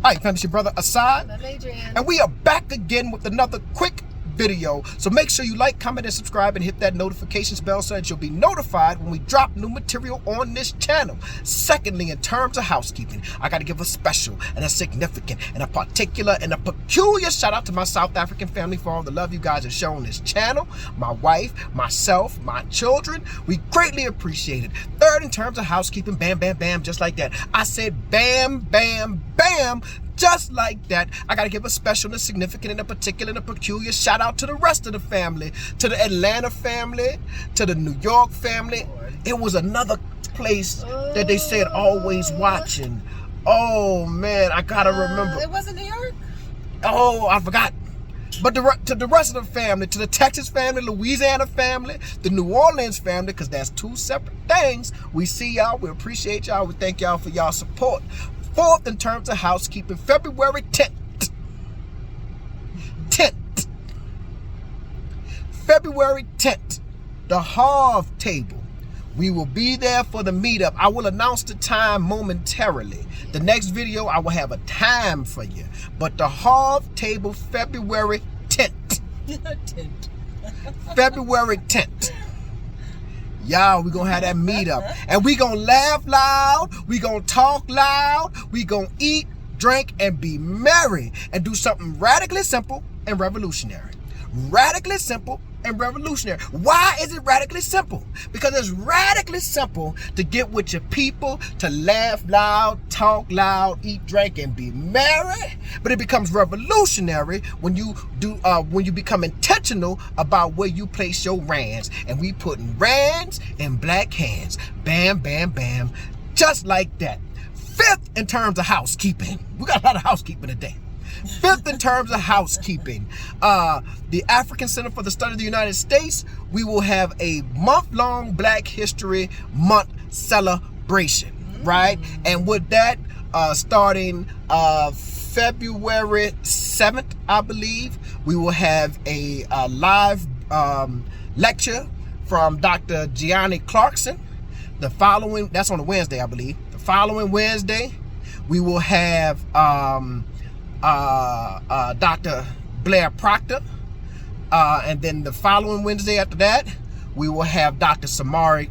All right, fam, it's your brother Assad. I'm Adrian. And we are back again with another quick video. So make sure you like, comment, and subscribe and hit that notifications bell so that you'll be notified when we drop new material on this channel. Secondly, in terms of housekeeping, I got to give a special and a significant and a particular and a peculiar shout out to my South African family for all the love you guys have shown this channel. My wife, myself, my children, we greatly appreciate it. Third, in terms of housekeeping, bam, bam, bam, just like that. I said bam, bam, bam. Just like that, I gotta give a special and a significant and a particular and a peculiar shout out to the rest of the family, to the Atlanta family, to the New York family. It was another place that they said always watching. Oh man, I gotta remember. It wasn't New York? Oh, I forgot. But to the rest of the family, to the Texas family, Louisiana family, the New Orleans family, because that's two separate things. We see y'all, we appreciate y'all, we thank y'all for y'all support. Fourth, in terms of housekeeping, February 10th. February 10th, the Harv table. We will be there for the meetup. I will announce the time momentarily. The next video, I will have a time for you. But the Harv table, February 10th. February 10th. Y'all, we gonna have that meetup. And we gonna laugh loud. We gonna talk loud. We gonna eat, drink, and be merry. And do something radically simple and revolutionary. Radically simple and revolutionary. Why is it radically simple? Because it's radically simple to get with your people, to laugh loud, talk loud, eat, drink, and be merry. But it becomes revolutionary when you become intentional about where you place your rands. And we putting rands in black hands. Bam, bam, bam. Just like that. Fifth, in terms of housekeeping. We got a lot of housekeeping today. Fifth, in terms of housekeeping, the African Center for the Study of the United States, we will have a month-long Black History Month celebration, right? And with that, starting February 7th, I believe, we will have a live lecture from Dr. Gianni Clarkson. The following, that's on a Wednesday, I believe. The following Wednesday, we will have Dr. Blair Proctor, and then the following Wednesday after that, we will have Dr. Samari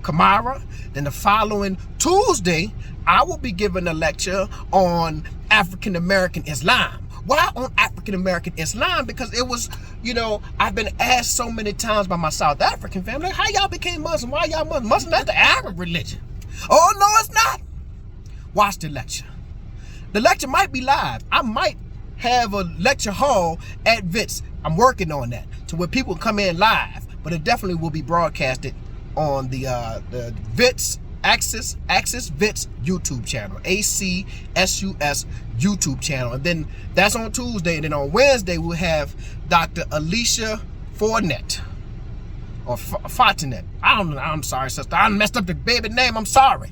Kamara. Then the following Tuesday, I will be giving a lecture on African American Islam. Why on African American Islam? Because it was, you know, I've been asked so many times by my South African family, how y'all became Muslim? Why y'all Muslim? Muslim, that's the Arab religion. Oh, no, it's not. Watch the lecture. The lecture might be live. I might have a lecture hall at Wits. I'm working on that to where people come in live, but it definitely will be broadcasted on the Wits Access Wits YouTube channel, ACSUS YouTube channel. And then that's on Tuesday. And then on Wednesday, we'll have Dr. Alicia Fournette or Fontanet. I don't know. I'm sorry, sister. I messed up the baby name. I'm sorry.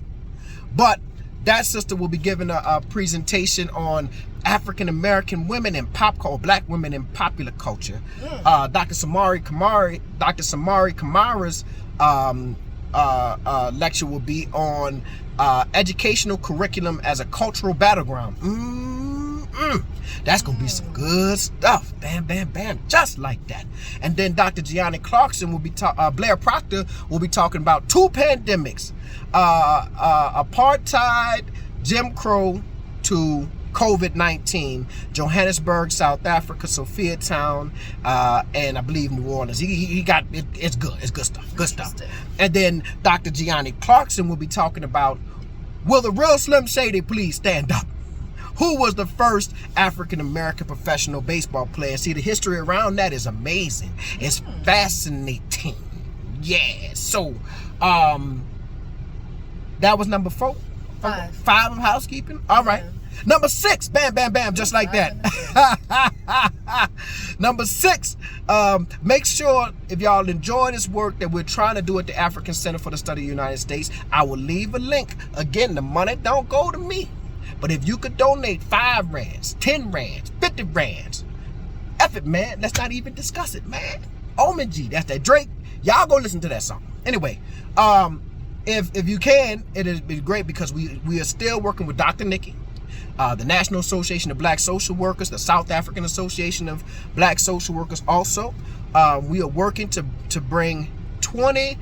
But that sister will be giving a presentation on African American women in pop culture, Black women in popular culture. Dr. Samari Kamara's lecture will be on educational curriculum as a cultural battleground. That's gonna be some good stuff. Bam, bam, bam, just like that. And then Dr. Gianni Clarkson will be Blair Proctor will be talking about two pandemics: apartheid, Jim Crow, to COVID-19, Johannesburg, South Africa, Sophiatown, and I believe New Orleans. He got it, it's good. It's good stuff. Good stuff. And then Dr. Gianni Clarkson will be talking about, will the real Slim Shady please stand up? Who was the first African-American professional baseball player? See, the history around that is amazing. It's fascinating. Yeah. So, that was number 4. 5. 5 of housekeeping. All right. Yeah. Number 6, bam, bam, bam, just like that. Number 6, make sure if y'all enjoy this work that we're trying to do at the African Center for the Study of the United States, I will leave a link. Again, the money don't go to me. But if you could donate 5 rands, 10 rands, 50 rands, F it, man. Let's not even discuss it, man. Omen G, that's that Drake. Y'all go listen to that song. Anyway, if you can, it would be great because we are still working with Dr. Nikki. the National Association of Black Social Workers, the South African Association of Black Social Workers also. We are working to bring 20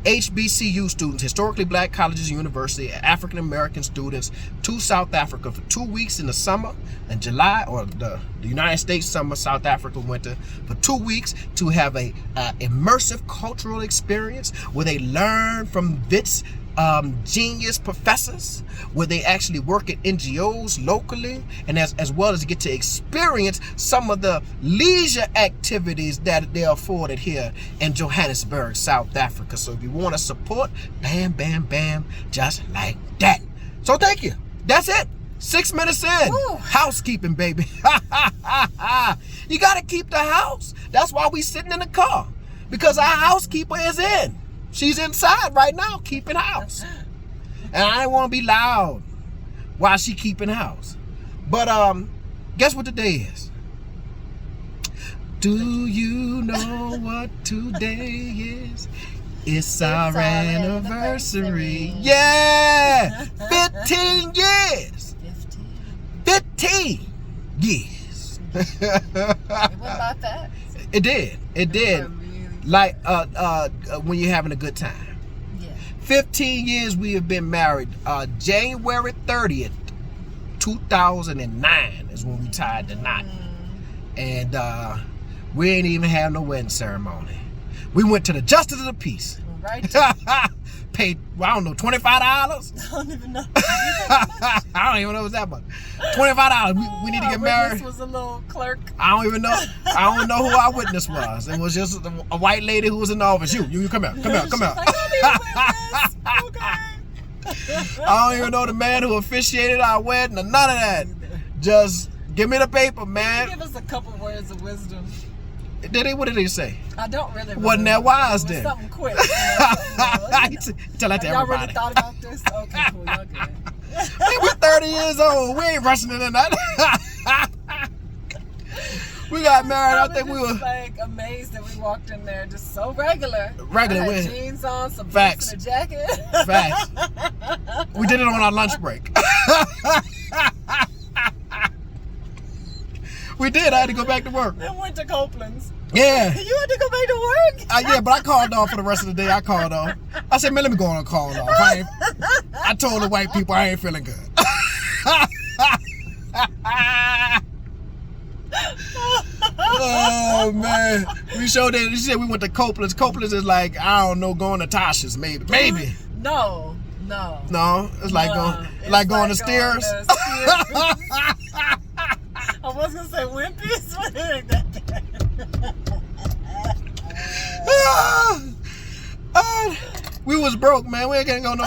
HBCU students, historically black colleges and universities, African American students, to South Africa for 2 weeks in the summer in July, or the United States summer, South Africa winter, for 2 weeks to have a immersive cultural experience where they learn from Wits genius professors, where they actually work at NGOs locally, and as well as get to experience some of the leisure activities that they're afforded here in Johannesburg, South Africa. So if you want to support, bam, bam, bam, just like that. So thank you. That's it. 6 minutes in. Woo. Housekeeping, baby. You got to keep the house. That's why we sitting in the car, because our housekeeper is in. She's inside right now keeping house. And I didn't want to be loud while she keeping house. But guess what today is? Do you know what today is? It's our anniversary. Yeah! 15 years. 15 years. It went by fast. It did. It did. Like when you're having a good time. Yeah. 15 years we have been married. January 30th, 2009 is when we tied the knot. And we ain't even have no wedding ceremony. We went to the Justice of the Peace. Right. Paid, well, I don't know, $25? I don't even know. I don't even know what's that much. $25. We need to get married. Witness was a little clerk. I don't even know. I don't know who our witness was. It was just a white lady who was in the office. You come here. Come here. Like, okay. I don't even know the man who officiated our wedding or none of that. Just give me the paper, man. Give us a couple words of wisdom. What did he say? I don't really remember. Wasn't that wise then? Something quick. Tell that to everybody. Y'all really thought about this? Okay, cool. Y'all good. We're 30 years old. We ain't rushing into nothing. We got married. I think we were like amazed that we walked in there just so regular. Regular with jeans on, some boots and a jacket. Facts. We did it on our lunch break. We did. I had to go back to work. Then went to Copeland's. Yeah. You had to go back to work? Yeah, but I called off for the rest of the day. I called off. I said, man, let me go on and call off. I told the white people I ain't feeling good. Oh, man. We showed it. She said we went to Copeland's. Copeland's is like, I don't know, going to Tasha's, maybe. Maybe. No. It's like going to Steers. I was gonna say Wimpy's. We was broke, man. We ain't gonna go no.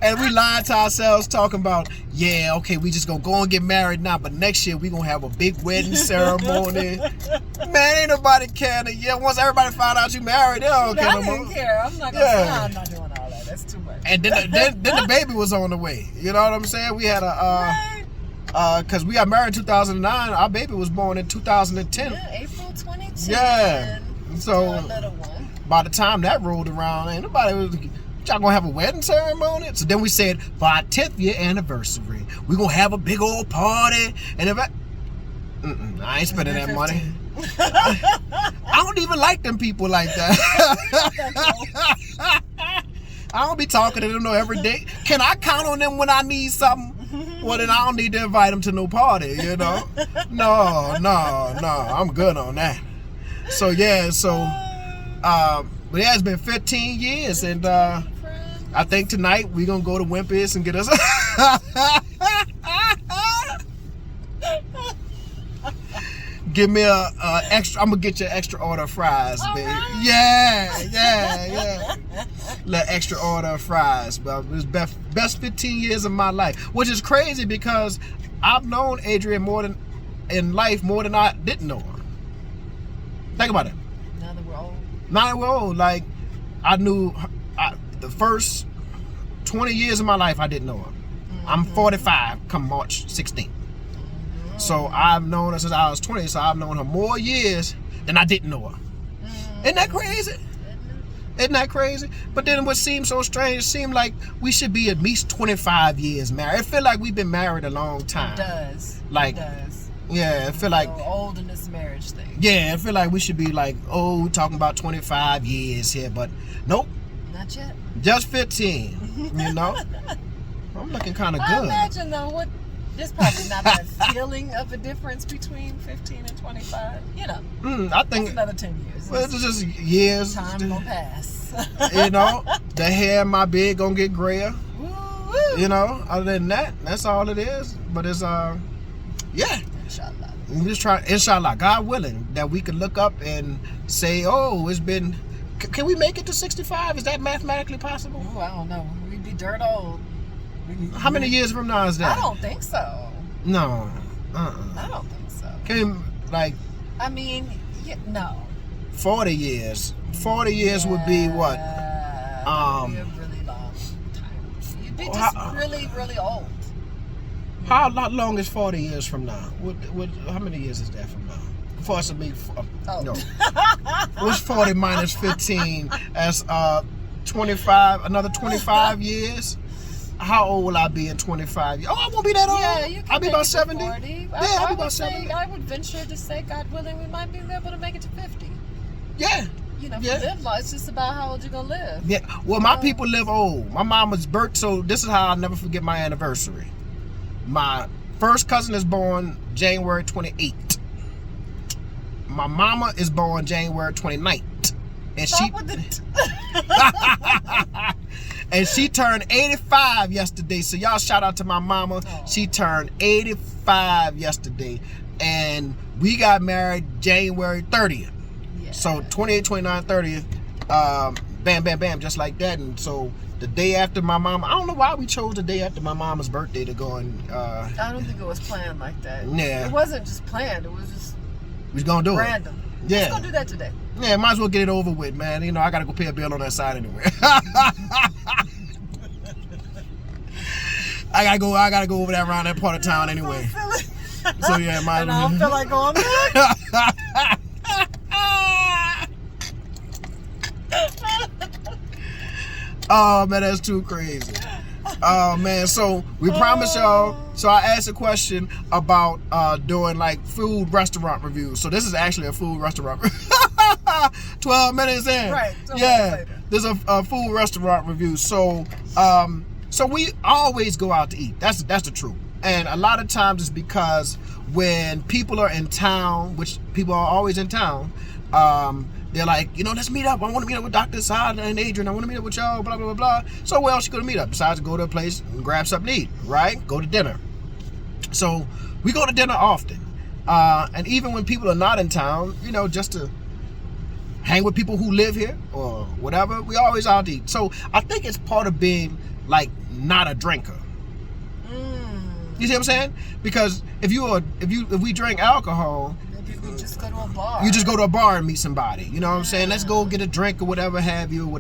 And we lied to ourselves, talking about, yeah, okay, we just gonna go and get married now, but next year we gonna have a big wedding ceremony. Man, ain't nobody caring. Yeah, once everybody find out you married, they don't care no more. I didn't care. I'm not gonna say I'm not doing all that. That's too much. And then the baby was on the way. You know what I'm saying? We had a because we got married in 2009. Our baby was born in 2010. Yeah, April 2010. Yeah. So by the time that rolled around, ain't nobody was, y'all gonna have a wedding ceremony? So then we said, for our 10th year anniversary, we gonna have a big old party. And if I ain't spending that money. I don't even like them people like that. I don't be talking to them every day. Can I count on them when I need something? Well, then I don't need to invite them to no party, you know? No, I'm good on that. So, yeah, but yeah, it's been 15 years, and I think tonight we're going to go to Wimpy's and get us... Give me a extra. I'm gonna get you an extra order of fries, baby. Right. Yeah. Little extra order of fries, but it's best 15 years of my life, which is crazy because I've known Adrian more than I didn't know her. Think about it. Now that we're old, like I knew the first 20 years of my life I didn't know her. Mm-hmm. I'm 45 come March 16th. So I've known her since I was 20, so I've known her more years than I didn't know her. Isn't that crazy? Isn't that crazy? But then what seems so strange, it seemed like we should be at least 25 years married. I feel like we've been married a long time. It does. Like, it does. Yeah, I feel like... old in this marriage thing. Yeah, I feel like we should be like, oh, we're talking about 25 years here. But nope. Not yet. Just 15, you know? I'm looking kind of good. I imagine, though, there's probably not that feeling of a difference between 15 and 25. You know, I think that's another 10 years. Well, it's just years. Time will pass. You know, the hair in my beard gonna get grayer. Woo-woo. You know, other than that, that's all it is. But it's yeah. Inshallah. We just try, inshallah, God willing, that we can look up and say, oh, it's been. Can we make it to 65? Is that mathematically possible? Ooh, I don't know. We'd be dirt old. How many years from now is that? I don't think so. No. I don't think so. Can like. I mean, no. 40 years. 40 years would be what? That would be a really long time. You'd be just really, really old. How long is 40 years from now? How many years is that from now? For us to be, no. What's 40 minus 15? As 25, another 25 years? How old will I be in 25 years? Oh, I won't be that old. Yeah, you can I'll be about 70. 40. I'll be about 70. I would venture to say, God willing, we might be able to make it to 50. Yeah. You know, if you live long, it's just about how old you're going to live. Yeah. Well, my people live old. My mama's birth, so this is how I'll never forget my anniversary. My first cousin is born January 28th. My mama is born January 29th. And and she turned 85 yesterday. So y'all shout out to my mama. Oh. She turned 85 yesterday. And we got married January 30th. Yeah. So 28, 29, 30th. Bam, bam, bam, just like that. And so the day after my mama, I don't know why we chose the day after my mama's birthday to go and I don't think it was planned like that. Yeah. It wasn't just planned, it was just we was gonna do random. It. Yeah. Let's go do that today. Yeah, might as well get it over with, man. You know, I gotta go pay a bill on that side anyway. I gotta go over that around that part of town anyway. So yeah, I don't feel like going back. Oh man, that's too crazy. Oh man, so we promised y'all. So I asked a question about doing like food restaurant reviews. So this is actually a food restaurant. 12 minutes in. Right. Yeah. There's a food restaurant review. So so we always go out to eat. That's the truth. And a lot of times it's because when people are in town, which people are always in town, they're like, you know, let's meet up. I want to meet up with Dr. Assad and Adrian. I want to meet up with y'all, blah, blah, blah, blah. So where else you going to meet up besides go to a place and grab something to eat, right? Go to dinner. So we go to dinner often. And even when people are not in town, you know, just to hang with people who live here or whatever, we always out to eat. So I think it's part of being, like, not a drinker. You see what I'm saying? Because if we drink alcohol, you just go to a bar. You just go to a bar and meet somebody. You know what I'm saying? Let's go get a drink or whatever have you.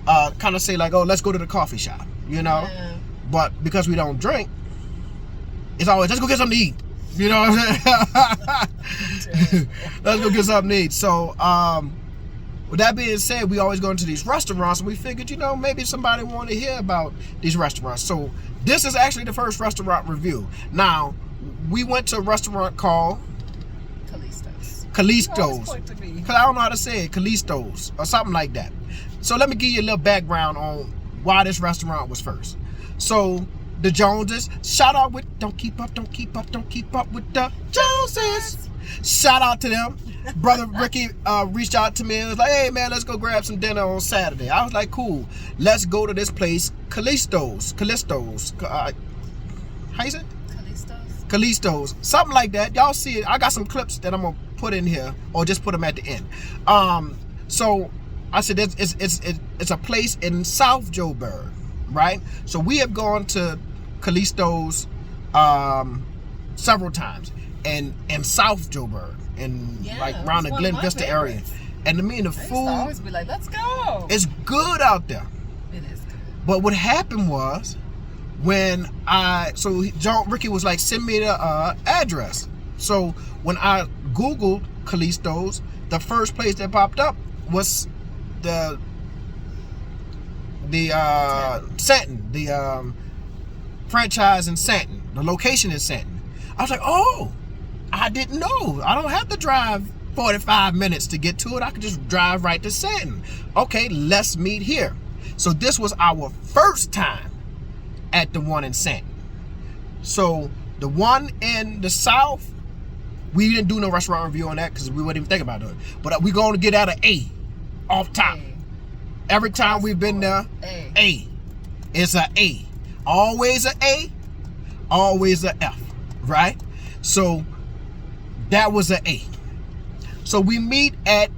Kind of say like, oh, let's go to the coffee shop. You know? Yeah. But because we don't drink, it's always, let's go get something to eat. You know what I'm saying? Let's go get something to eat. So, with that being said, we always go into these restaurants and we figured, you know, maybe somebody wanted to hear about these restaurants. So this is actually the first restaurant review. Now, we went to a restaurant called Callisto's. Because I don't know how to say it, Callisto's or something like that. So let me give you a little background on why this restaurant was first. So the Joneses, shout out with don't keep up with the Joneses. Shout out to them. Brother Ricky reached out to me and was like, hey man, let's go grab some dinner on Saturday. I was like, cool, let's go to this place, Callisto's. How you say it? Callisto's, something like that. Y'all see it. I got some clips that I'm gonna put in here, or just put them at the end. So I said it's a place in South Joburg, right? So we have gone to Callisto's several times, and in South Joburg, and like around the Glen Vista area. And to me, the food, I used to always be like, let's go. It's good out there. It is good. But what happened was, when Ricky was like, send me the address. So when I Googled Callisto's, the first place that popped up was the the Santon, the franchise in Santon. The location is Santon. I was like, oh, I didn't know. I don't have to drive 45 minutes to get to it. I could just drive right to Santon. Okay, let's meet here. So this was our first time at the one in Santon. So the one in the South, we didn't do no restaurant review on that because we wouldn't even think about it. But we're going to get out of A off top. Every time we've been there, A. It's a A. Always a A, always a F, right? So that was a A. So we meet at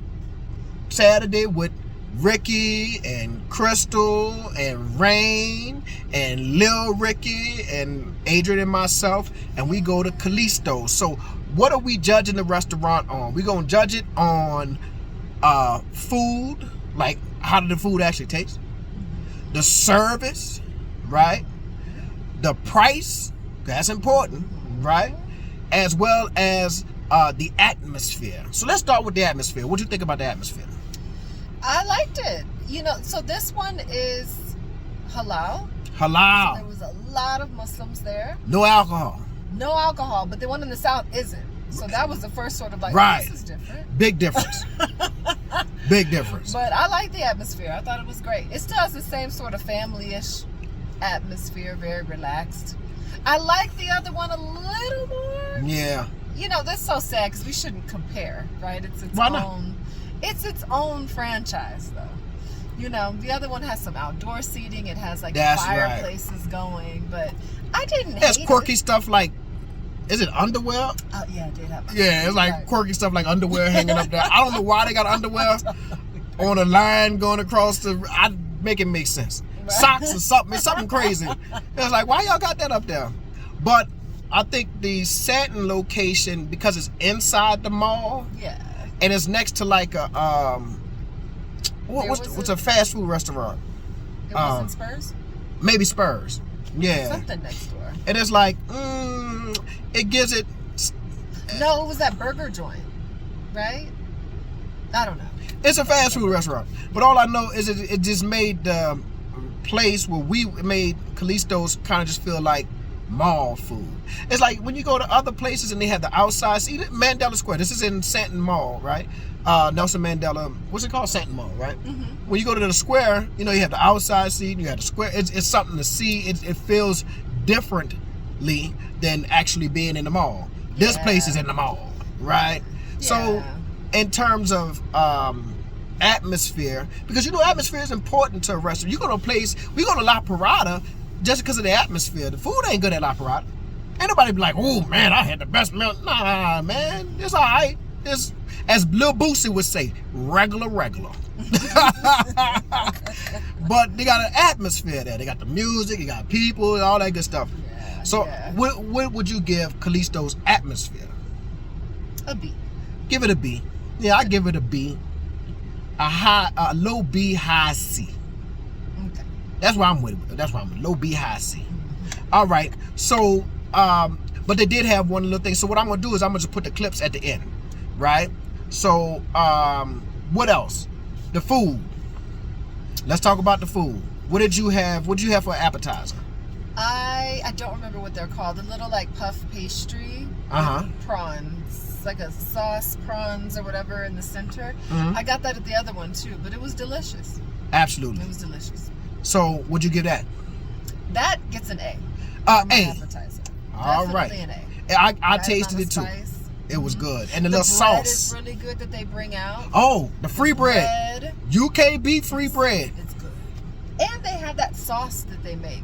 Saturday with Ricky and Crystal and Rain and Lil Ricky and Adrian and myself, and we go to Callisto's. So what are we judging the restaurant on? We're going to judge it on food, like how did the food actually taste? The service, right? The price, that's important, right? As well as the atmosphere. So let's start with the atmosphere. What do you think about the atmosphere? I liked it. You know, so this one is halal. Halal. So there was a lot of Muslims there. No alcohol. No alcohol, but the one in the South isn't. So that was the first sort of like, right. This is different. Big difference. Big difference. But I like the atmosphere. I thought it was great. It still has the same sort of family-ish atmosphere, very relaxed. I like the other one a little more. Yeah. You know, that's so sad because we shouldn't compare, right? It's its Why own. not? It's its own franchise, though. You know, the other one has some outdoor seating. It has like That's fireplaces going, but I didn't. It's hate quirky it. stuff like, is it underwear? Oh yeah, I did have. Yeah, it's like Right. quirky stuff like underwear hanging up there. I don't know why they got underwear on a line going across the. I make it make sense. Right. Socks or something. It's something crazy. It's like, why y'all got that up there? But I think the Santon location, because it's inside the mall Yeah. and it's next to like a what's a fast food restaurant? It wasn't Spurs. Maybe Spurs. Yeah. Something next door. And it's like, it gives it. No, it was that burger joint, right? I don't know. It's a fast food restaurant, but all I know is it just made the place where we made Callisto's kind of just feel like mall food. It's like when you go to other places and they have the outside. See, Mandela Square. This is in Santon Mall, right? Nelson Mandela. What's it called? Santon Mall, right? Mm-hmm. When you go to the square, you know you have the outside seat. You have the square. It's something to see. It feels differently than actually being in the mall. This place is in the mall, right? Yeah. So, in terms of atmosphere, because you know atmosphere is important to a restaurant. You go to a place, we go to La Parada just because of the atmosphere. The food ain't good at La Parada. Ain't nobody be like, oh man, I had the best meal. Nah, man, it's all right. It's, as Lil Boosie would say, regular. But they got an atmosphere there. They got the music, you got people, all that good stuff. Yeah, So, yeah. what would you give Callisto's atmosphere? A B. Give it a B. Yeah, I give it a B. A low B, high C. Okay. That's why I'm with it. That's why I'm low B, high C. All right. So, but they did have one little thing. So what I'm gonna do is I'm gonna just put the clips at the end, right? So, what else? The food. Let's talk about the food. What did you have? What did you have for appetizer? I don't remember what they're called. The little like puff pastry. with Prawns, like a sauce prawns or whatever in the center. Mhm. I got that at the other one too, but it was delicious. Absolutely. It was delicious. So, would you give that? That gets an A. A. for my appetizer. All right. Definitely an A. I Right tasted amount it of too. spice. It was good, and the The little bread sauce. is really good that they bring out. Oh, the free bread. Bread, UKB free bread. it's good. And they have that sauce that they make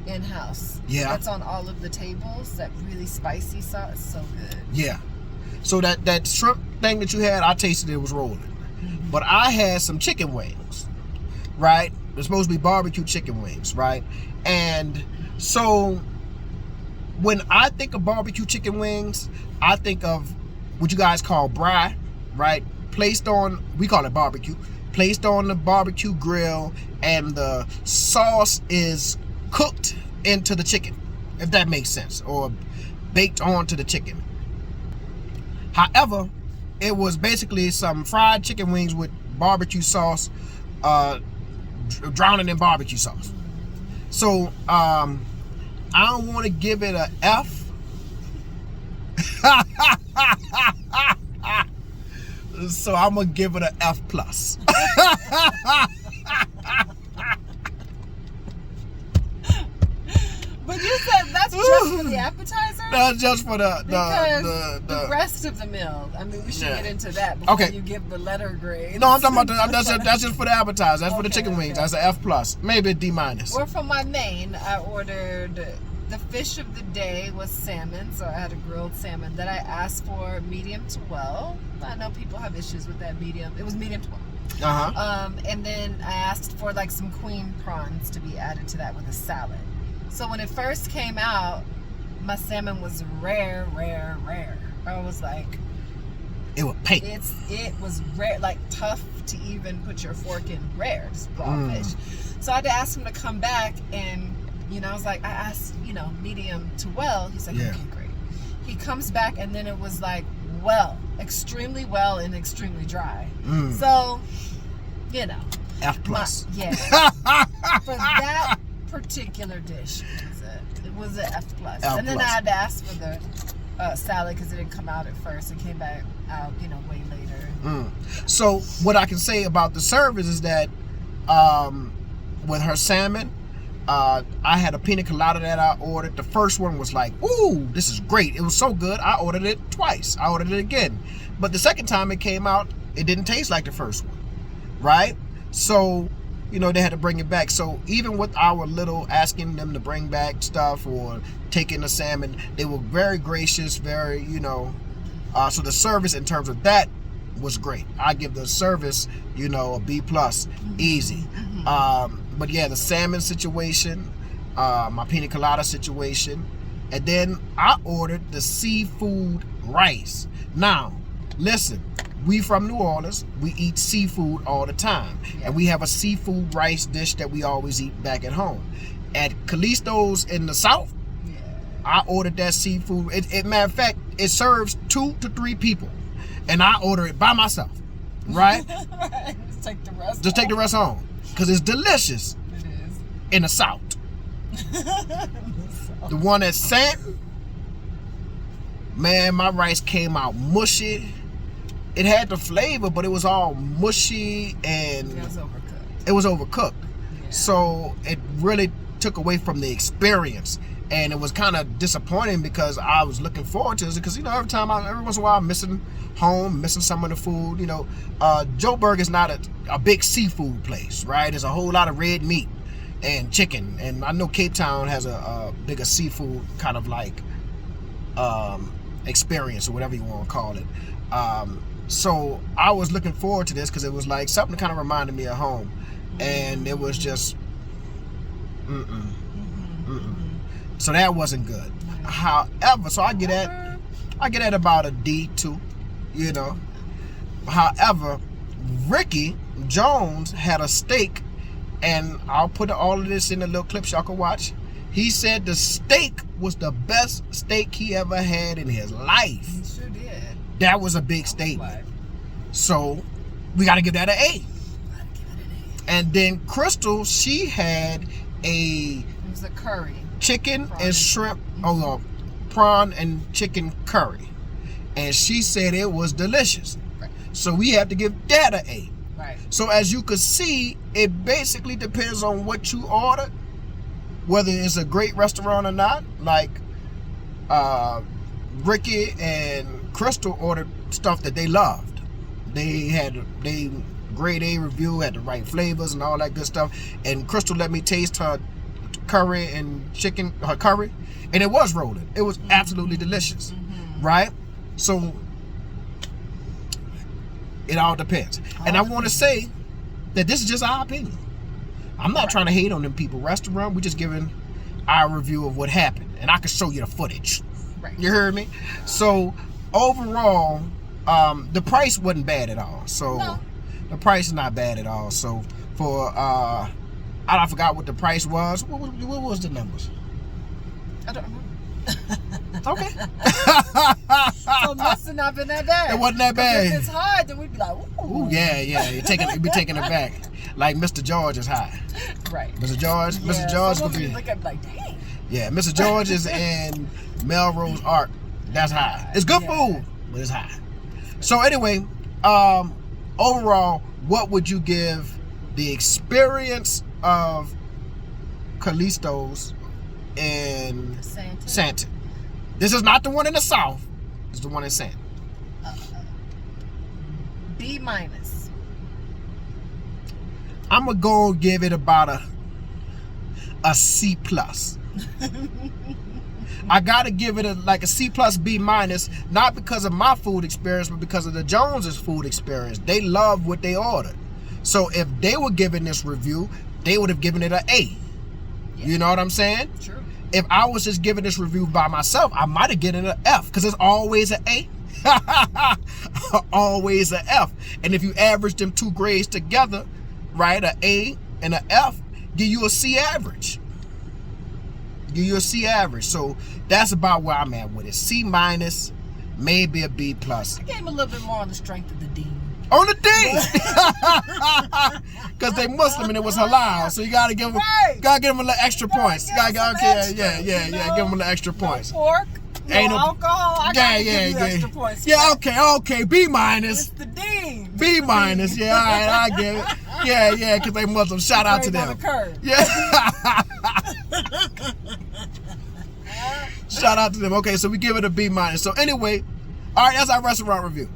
in-house. Yeah. That's on all of the tables. That really spicy sauce. So good. Yeah. So that shrimp thing that you had, I tasted it was rolling. But I had some chicken wings, right? They're supposed to be barbecue chicken wings, right? And so when I think of barbecue chicken wings, I think of what you guys call braai, right? Placed on, we call it barbecue, placed on the barbecue grill, and the sauce is cooked into the chicken, if that makes sense, or baked onto the chicken. However, it was basically some fried chicken wings with barbecue sauce drowning in barbecue sauce. So I don't want to give it a F. So I'm gonna give it a F plus. But you said that's just for the appetizer? That's just for the rest of the meal. I mean, we should get into that before you give the letter grade. No, I'm talking about that's just for the appetizer. That's for the chicken wings. That's an F plus, maybe a D minus. Or for my main, I ordered the fish of the day was salmon, so I had a grilled salmon that I asked for medium to well. I know people have issues with that medium. It was medium to well. And then I asked for like some queen prawns to be added to that with a salad. So when it first came out, my salmon was rare. I was like, it was pink. It was rare, like tough to even put your fork in. Rare, just raw fish. So I had to ask him to come back, and I was like, I asked, medium to well. He's like, okay, great. He comes back, and then it was like extremely well and extremely dry. So, F plus. For that particular dish, it was an F plus. And then I had to ask for the salad because it didn't come out at first. It came back out, way later. So what I can say about the service is that with her salmon, I had a pina colada that I ordered. The first one was like, ooh, this is great. It was so good. I ordered it twice. I ordered it again. But the second time it came out, it didn't taste like the first one, right? So they had to bring it back. So even with our little asking them to bring back stuff or taking the salmon, they were very gracious, very, so the service in terms of that was great. I give the service, a B plus, easy. But yeah, the salmon situation, my pina colada situation, and then I ordered the seafood rice. Now, listen. We from New Orleans, we eat seafood all the time. And we have a seafood rice dish that we always eat back at home. At Callisto's in the South, I ordered that seafood. Matter of fact, it serves 2 to 3 people. And I order it by myself, right? Just take the rest Take the rest home. Because it's delicious. It is. In the South. The one at Santon, man, my rice came out mushy. It had the flavor, but it was all mushy and it was overcooked. So it really took away from the experience, and it was kind of disappointing because I was looking forward to it. Because every once in a while, I'm missing home, missing some of the food. Joburg is not a big seafood place, right? There's a whole lot of red meat and chicken, and I know Cape Town has a bigger seafood kind of like experience or whatever you want to call it. So I was looking forward to this because it was like something that kind of reminded me of home, and it was just so that wasn't good. However, so I get at about a D2, However, Ricky Jones had a steak, and I'll put all of this in the little clips y'all can watch. He said the steak was the best steak he ever had in his life. He sure did. That was a big statement. So we got to give that an A. And then Crystal, she had it was a curry. Chicken prawn and shrimp, prawn and chicken curry. And she said it was delicious. Right. So we have to give that an A. Right. So as you can see, it basically depends on what you ordered, whether it's a great restaurant or not. Like Ricky and Crystal ordered stuff that they loved. They grade A review, had the right flavors and all that good stuff. And Crystal let me taste her curry and chicken, her curry, and it was rolling. It was absolutely delicious, right? So it all depends. And I want to say that this is just our opinion. I'm not trying to hate on them people restaurant. We're just giving our review of what happened, and I can show you the footage. Right. You heard me? So overall, the price wasn't bad at all. So the price is not bad at all. So for I forgot what the price was. What was the numbers? I don't remember. Okay. So it must have not been that bad. It wasn't that bad. If it's hard, then we'd be like, ooh. Yeah. You'd be taking it back. like Mr. George is high. Right. Mr. George, Yeah, Mr. George some could of you be. look at like, dang. Yeah, Mr. George is in Melrose Arc. That's high. It's good food, but it's high. So anyway, overall, what would you give the experience of Callisto's in Santa? This is not the one in the South. It's the one in Santa. B-. I'm gonna go give it about a C+. I gotta give it a C+, B-, not because of my food experience, but because of the Joneses' food experience. They love what they ordered. So if they were giving this review, they would have given it an A. Yeah. You know what I'm saying? True. If I was just giving this review by myself, I might have given it an F, because it's always an A. Always an F. And if you average them two grades together, right, an A and an F, give you a C average. Give you a C average. So that's about where I'm at with it. C-, maybe a B+. I gave him a little bit more on the strength of the D. On the D! Because they Muslim and it was halal, so you gotta give them, gotta give them a little extra points. You gotta give them a little extra points. No pork, no Ain't alcohol. I gotta give you extra points. Yeah, okay, B-. It's the D. B-, yeah, all right, I get it. Yeah, because they Muslim. Shout out to them. Yeah. Shout out to them. Okay, so we give it a B-. So anyway, all right, that's our restaurant review.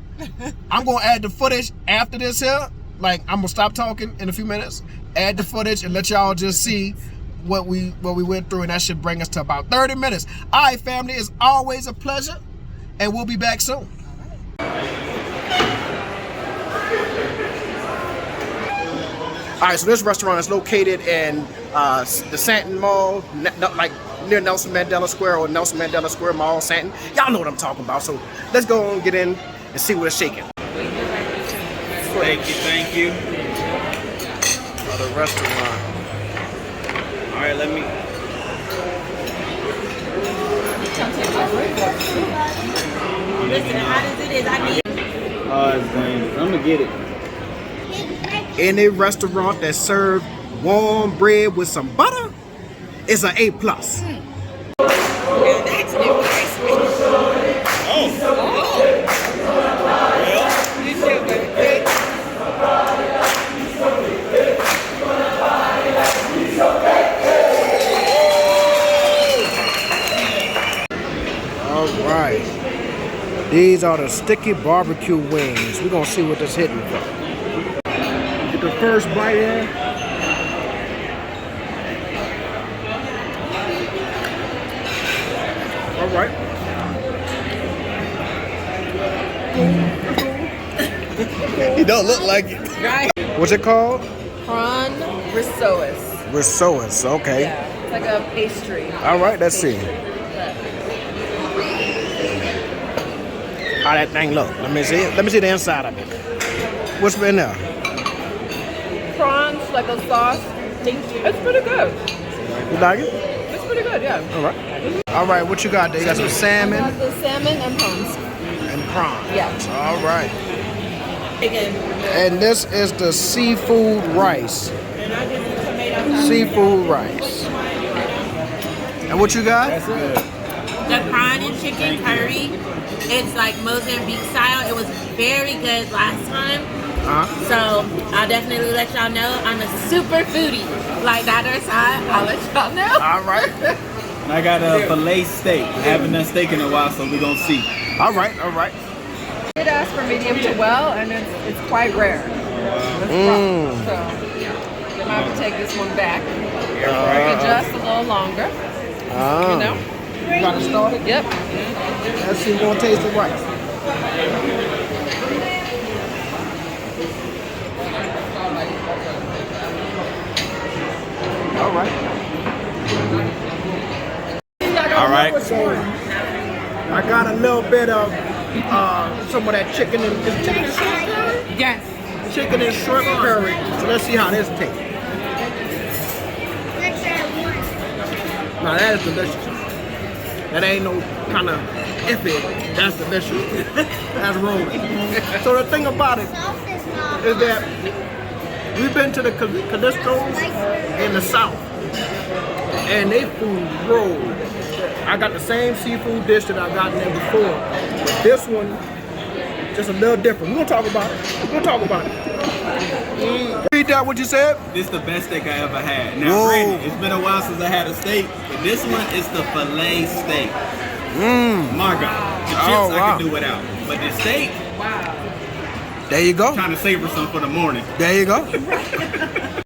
I'm gonna add the footage after this here. Like, I'm gonna stop talking in a few minutes, add the footage, and let y'all just see what we went through, and that should bring us to about 30 minutes. All right, family, it's always a pleasure, and we'll be back soon. All right, so this restaurant is located in the Santon Mall, like near Nelson Mandela Square or Nelson Mandela Square Mall, Santon. Y'all know what I'm talking about. So let's go and get in and see what it's shaking. Thank you. The restaurant. All right, let me. Listen, hot as it is, I need. I'm gonna get it. Any restaurant that serves warm bread with some butter is an A+. That's new. All right. These are the sticky barbecue wings. We're gonna see what this hitting for. Get the first bite in. All right. It don't look like it. Right. What's it called? Prawn rissoles. Rissoles, okay. Yeah, it's like a pastry. All right, let's see. How that thing look? Let me see it. Let me see the inside of it. What's in there? Prawns, like a sauce. It's pretty good. You like it? It's pretty good, yeah. All right. All right, what you got there? You got some salmon I got the salmon and prawns. and prawns. Yeah. All right. And this is the seafood rice. Seafood rice. And what you got? That's good. The prawn and chicken curry, it's like Mozambique style. It was very good last time. So I'll definitely let y'all know. I'm a super foodie. Like that or side, I'll let y'all know. All right. And I got a filet steak. I haven't done steak in a while, so we're gonna see. All right, all right. I did ask for medium to well, and it's quite rare. So they might have to take this one back. Make it just a little longer. You know? You got to start it? Yep. Let's see, we're going to taste the rice. All right. All right. I got a little bit of some of that chicken and chicken and shrimp curry. Yes. Chicken and shrimp curry. So let's see how this tastes. Now that is delicious. That ain't no kind of iffy. That's delicious. That's rolling. So the thing about it is that We've been to the Callisto's in the South, and they food roll. I got the same seafood dish that I got in there before, but this one just a little different. We're gonna talk about it. Read that what you said? This is the best steak I ever had. Now, Whoa. granted, it's been a while since I had a steak, but this one is the filet steak. My God. The chips Oh, I wow. can do without. But the steak, There you go. trying to savor some for the morning. There you go.